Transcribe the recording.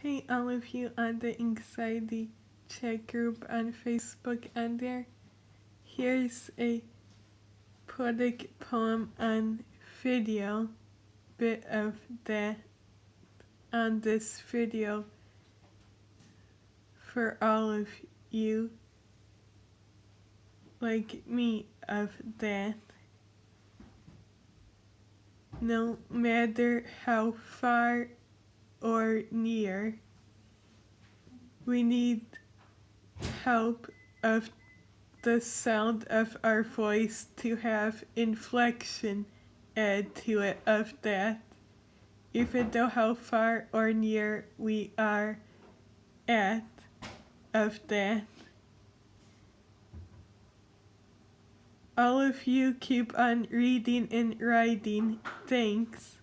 Hey, all of you on the anxiety chat group on Facebook and there. Here's a poetic poem on video, bit of that on this video for all of you like me of that. No matter how far or near, we need help of the sound of our voice to have inflection add to it of that, even though how far or near we are at of that. All of you keep on reading and writing. Thanks.